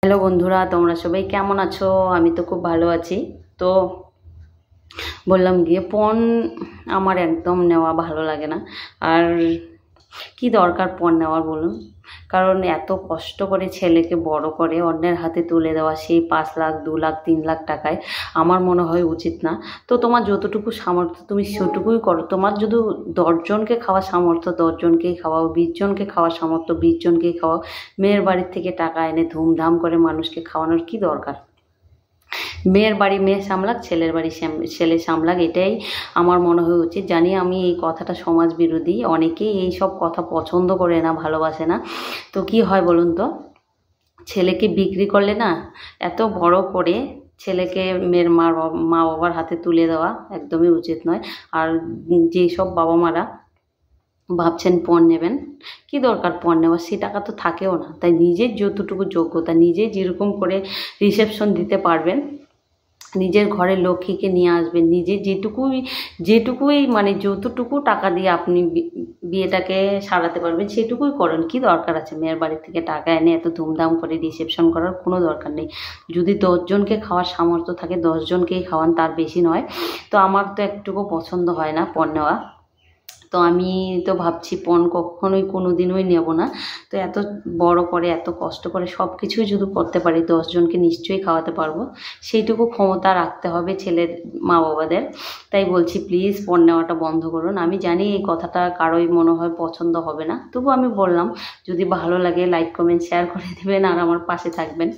Hello বন্ধুরা, তোমরা সবাই কেমন আছো? আমি তো খুব ভালো আছি। তো বললাম গিয়ে পণ আমার একদম নেওয়া ভালো লাগে না। আর কি দরকার পণ নেওয়ার বলুন? কারণ এত কষ্ট করে ছেলেকে বড় করে অন্যের হাতে তুলে দেওয়া, সেই 5 লাখ 2 লাখ 3 লাখ টাকায় আমার মনে হয় উচিত না। তো তোমার যতটুকু সামর্থ্য তুমি সেটুকুই করো। তোমার যদি 10 জনকে খাওয়ার সামর্থ্য 10 জনকেই খাওয়াও, 20 জনকে খাওয়ার সামর্থ্য 20 জনকেই খাওয়াও। মেয়ের বাড়ির থেকে টাকা এনে ধুমধাম করে মানুষকে খাওয়ানোর কি দরকার? মেয়ের বাড়ি মেয়ে সামলাক, ছেলের বাড়ি ছেলে সামলাক, এটাই আমার মনে হয় উচিত। জানি আমি এই কথাটা সমাজ বিরোধী, অনেকেই এই সব কথা পছন্দ করে না, ভালোবাসে না। তো কি হয় বলুন তো, ছেলেকে বিক্রি করলে না, এত বড় করে ছেলেকে মেয়ের মা বাবার হাতে তুলে দেওয়া একদমই উচিত নয়। আর যেসব বাবা মারা ভাবছেন পণ নেবেন, কি দরকার পণ নেওয়া? সে টাকা তো থাকেও না। তাই নিজের যতটুকু যোগ্যতা, নিজে যেরকম করে রিসেপশন দিতে পারবেন, নিজের ঘরে লক্ষ্মীকে নিয়ে আসবেন, নিজে যেটুকুই মানে যতটুকু টাকা দিয়ে আপনি বিয়েটাকে সারাতে পারবেন সেটুকুই করেন। কি দরকার আছে মেয়ের বাড়ি থেকে টাকা এনে এত ধুমধাম করে রিসেপশন করার? কোনো দরকার নেই। যদি 10 জনকে খাওয়ার সামর্থ্য থাকে 10 জনকেই খাওয়ান, তার বেশি নয়। তো আমার তো একটুকু পছন্দ হয় না পণ নেওয়া। তো আমি তো ভাবছি পণ কখনোই কোনো দিনই নেব না। তো এত বড় করে এত কষ্ট করে সব কিছুই যদি করতে পারি 10 জনকে নিশ্চয়ই খাওয়াতে পারবো। সেইটুকু ক্ষমতা রাখতে হবে ছেলের মা বাবাদের। তাই বলছি প্লিজ পণ নেওয়াটা বন্ধ করুন। আমি জানি এই কথাটা কারোই মনে হয় পছন্দ হবে না, তবু আমি বললাম। যদি ভালো লাগে লাইক কমেন্ট শেয়ার করে দেবেন আর আমার পাশে থাকবেন।